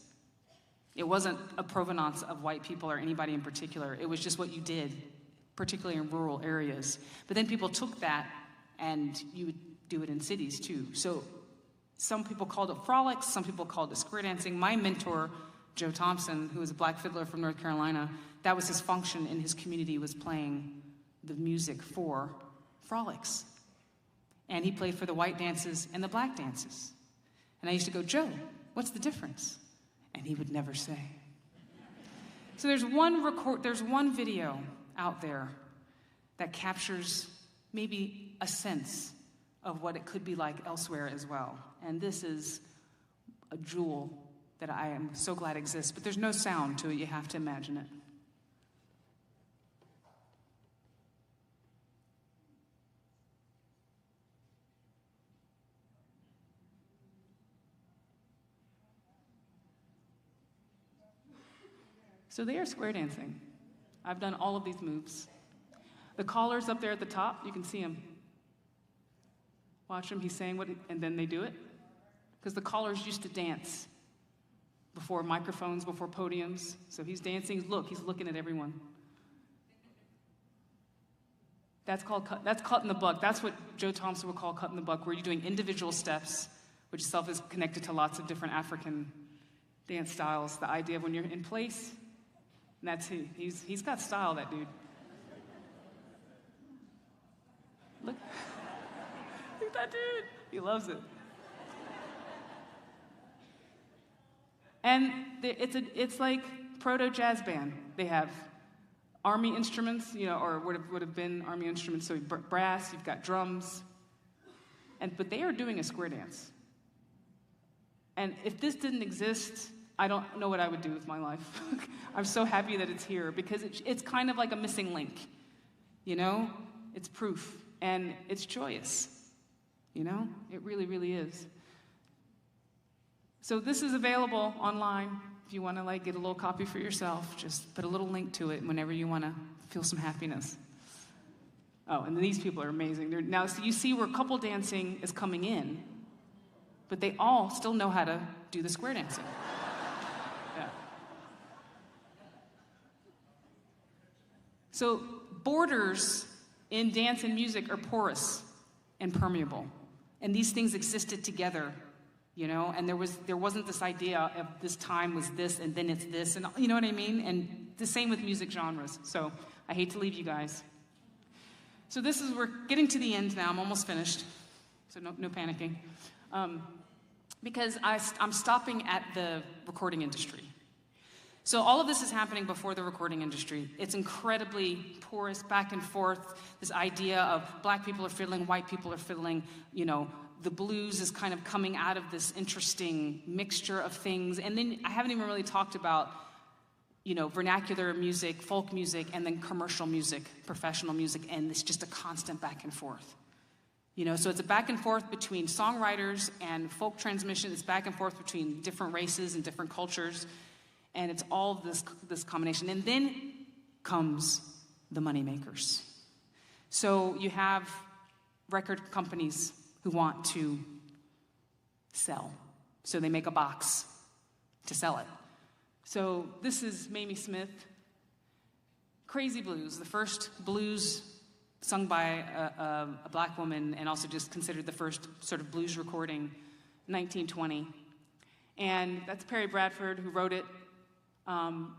It wasn't a provenance of white people or anybody in particular. It was just what you did, particularly in rural areas. But then people took that, and you would do it in cities too. So some people called it frolics, some people called it square dancing. My mentor, Joe Thompson, who was a Black Fiddler from North Carolina, that was his function in his community, was playing the music for frolics. And he played for the white dances and the black dances. And I used to go, Joe, what's the difference? And he would never say. So there's one video out there that captures maybe a sense of what it could be like elsewhere as well. And this is a jewel that I am so glad exists, but there's no sound to it. You have to imagine it. So they are square dancing. I've done all of these moves. The caller's up there at the top. You can see him. Watch him. He's saying what, and then they do it. Because the callers used to dance before microphones, before podiums. So he's dancing. Look, he's looking at everyone. That's cut in the buck. That's what Joe Thompson would call cut in the buck, where you're doing individual steps, which itself is connected to lots of different African dance styles. The idea of when you're in place. And that's who. He's got style, that dude. Look. Look at that dude. He loves it. And it's like proto-jazz band. They have army instruments, or would have been army instruments. So brass, you've got drums. But they are doing a square dance. And if this didn't exist, I don't know what I would do with my life. I'm so happy that it's here because it's kind of like a missing link, It's proof, and it's joyous, It really, really is. So this is available online. If you want to get a little copy for yourself, just put a little link to it whenever you want to feel some happiness. Oh, and these people are amazing. Now, so you see where couple dancing is coming in, but they all still know how to do the square dancing. So borders in dance and music are porous and permeable. And these things existed together, and there wasn't this idea of this time was this and then it's this, and you know what I mean? And the same with music genres. So I hate to leave you guys. So we're getting to the end now. I'm almost finished. So no panicking. Because I'm stopping at the recording industry. So all of this is happening before the recording industry. It's incredibly porous, back and forth. This idea of black people are fiddling, white people are fiddling. The blues is kind of coming out of this interesting mixture of things. And then I haven't even really talked about, vernacular music, folk music, and then commercial music, professional music, and it's just a constant back and forth. So it's a back and forth between songwriters and folk transmission. It's back and forth between different races and different cultures. And it's all this combination. And then comes the moneymakers. So you have record companies who want to sell. So they make a box to sell it. So this is Mamie Smith, Crazy Blues, the first blues sung by a black woman and also just considered the first sort of blues recording, 1920. And that's Perry Bradford who wrote it.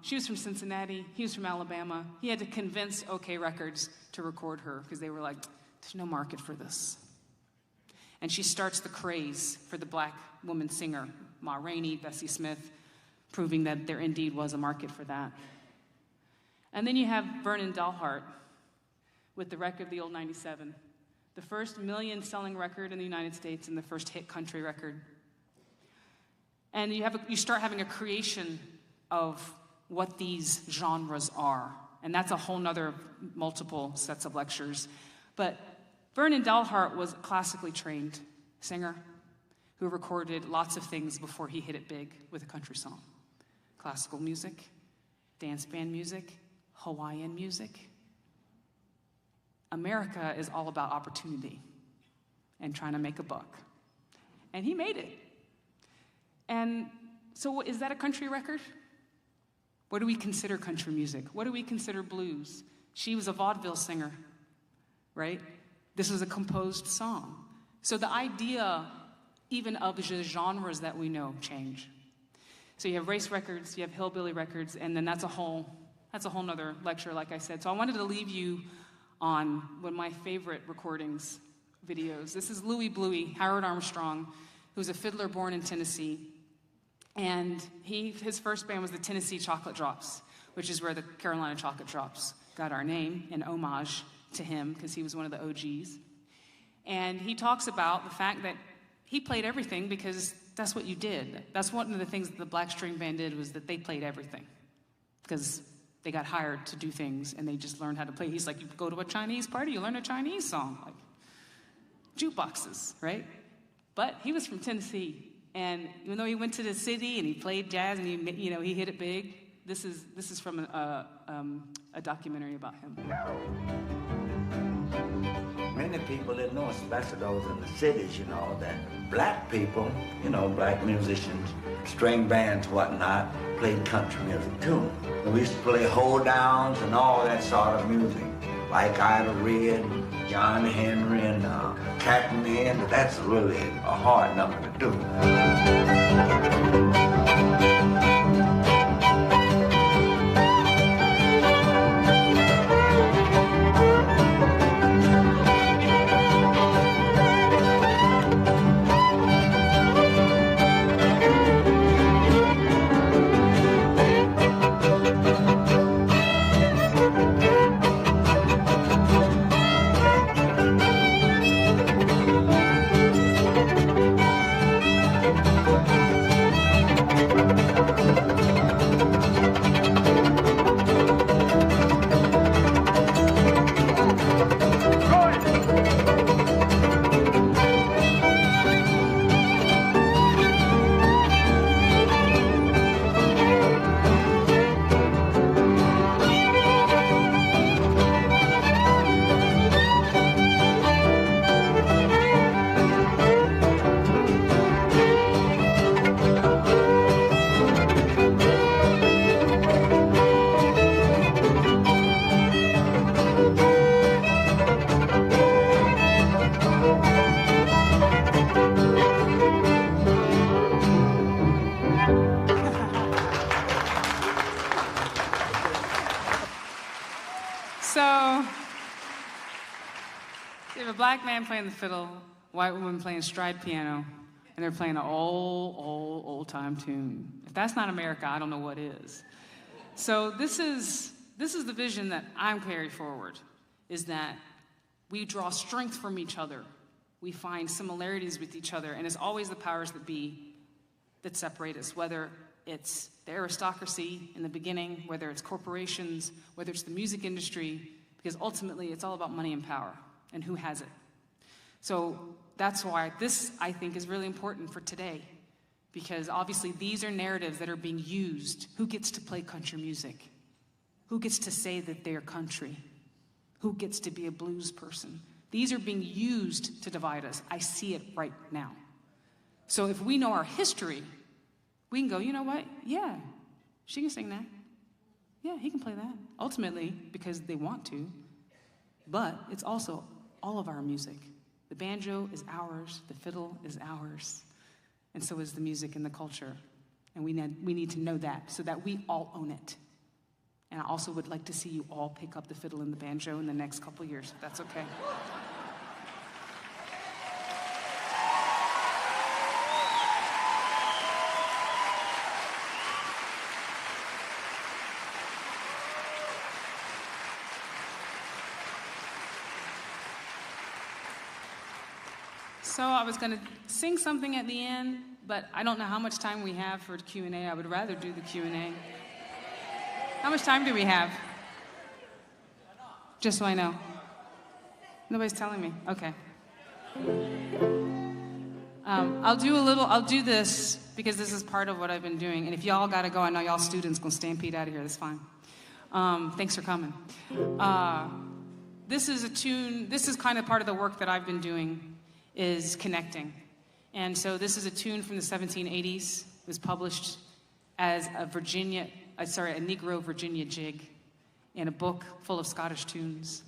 She was from Cincinnati. He was from Alabama. He had to convince OK Records to record her because they were like, there's no market for this. And she starts the craze for the black woman singer, Ma Rainey, Bessie Smith, proving that there indeed was a market for that. And then you have Vernon Dalhart with the wreck of the Old 97, the first million-selling record in the United States and the first hit country record. And you start having a creation of what these genres are. And that's a whole nother multiple sets of lectures. But Vernon Dalhart was a classically trained singer who recorded lots of things before he hit it big with a country song. Classical music, dance band music, Hawaiian music. America is all about opportunity and trying to make a buck. And he made it. And so is that a country record? What do we consider country music? What do we consider blues? She was a vaudeville singer, right? This was a composed song. So the idea even of the genres that we know change. So you have race records, you have hillbilly records, and then that's a whole nother lecture, like I said. So I wanted to leave you on one of my favorite recordings, videos. This is Louie Bluey, Howard Armstrong, who's a fiddler born in Tennessee. And his first band was the Tennessee Chocolate Drops, which is where the Carolina Chocolate Drops got our name, in homage to him, because he was one of the OGs. And he talks about the fact that he played everything because that's what you did. That's one of the things that the Black String Band did, was that they played everything. Because they got hired to do things, and they just learned how to play. He's like, you go to a Chinese party, you learn a Chinese song. Like, jukeboxes, right? But he was from Tennessee. And even though he went to the city and he played jazz and he hit it big, this is from a documentary about him. Many people didn't know, especially those in the cities, that black people, black musicians, string bands, whatnot, played country music too. And we used to play hold downs and all that sort of music, like Ida Red, John Henry, and Captain Man. That's really a hard number to do. Black man playing the fiddle, white woman playing stride piano, and they're playing an old-time tune. If that's not America, I don't know what is. So this is the vision that I'm carrying forward, is that we draw strength from each other. We find similarities with each other, and it's always the powers that be that separate us, whether it's the aristocracy in the beginning, whether it's corporations, whether it's the music industry, because ultimately it's all about money and power. And who has it? So that's why this, I think, is really important for today, because obviously these are narratives that are being used. Who gets to play country music? Who gets to say that they're country? Who gets to be a blues person? These are being used to divide us. I see it right now. So if we know our history, we can go, you know what? Yeah, she can sing that. Yeah, he can play that. Ultimately, because they want to. But it's also all of our music. The banjo is ours, the fiddle is ours, and so is the music and the culture. And we need to know that so that we all own it. And I also would like to see you all pick up the fiddle and the banjo in the next couple years, if that's okay. So I was going to sing something at the end, but I don't know how much time we have for Q&A. I would rather do the Q&A. How much time do we have? Just so I know. Nobody's telling me. Okay. I'll do this because this is part of what I've been doing. And if y'all got to go, I know y'all students going to stampede out of here. That's fine. Thanks for coming. This is a tune, this is kind of part of the work that I've been doing, is connecting. And so this is a tune from the 1780s. It was published as a Negro Virginia jig in a book full of Scottish tunes,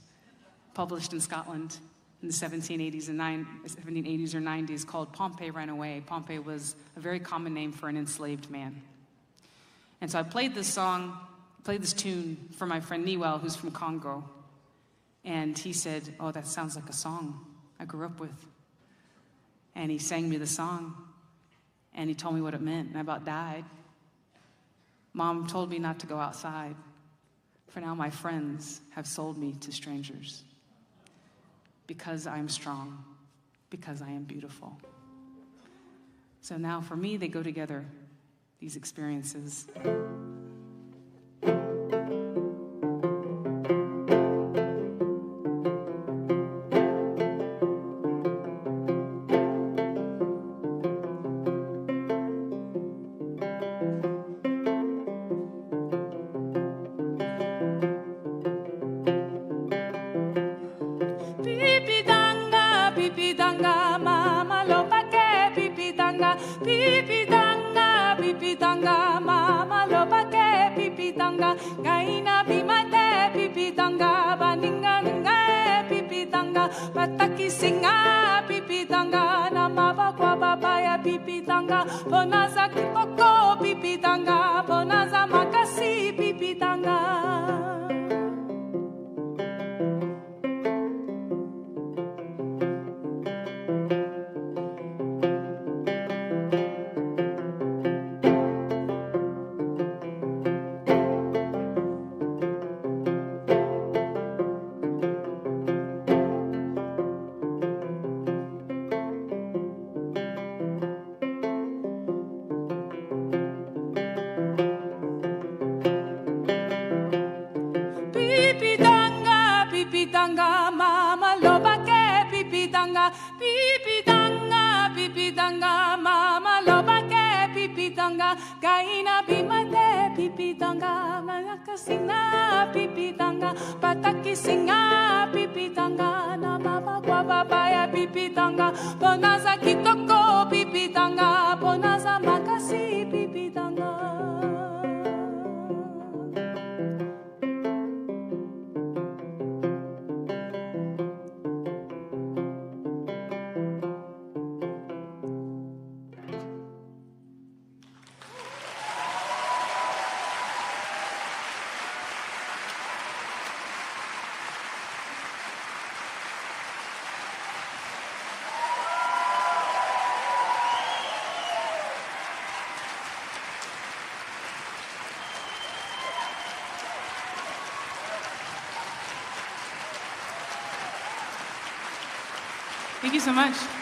published in Scotland in the 1780s or 90s, called Pompey Ran Away. Pompey was a very common name for an enslaved man. And so I played this tune for my friend Newell, who's from Congo. And he said, "Oh, that sounds like a song I grew up with." And he sang me the song, and he told me what it meant, and I about died. Mom told me not to go outside, for now my friends have sold me to strangers. Because I am strong, because I am beautiful. So now for me, they go together, these experiences. Thank you so much.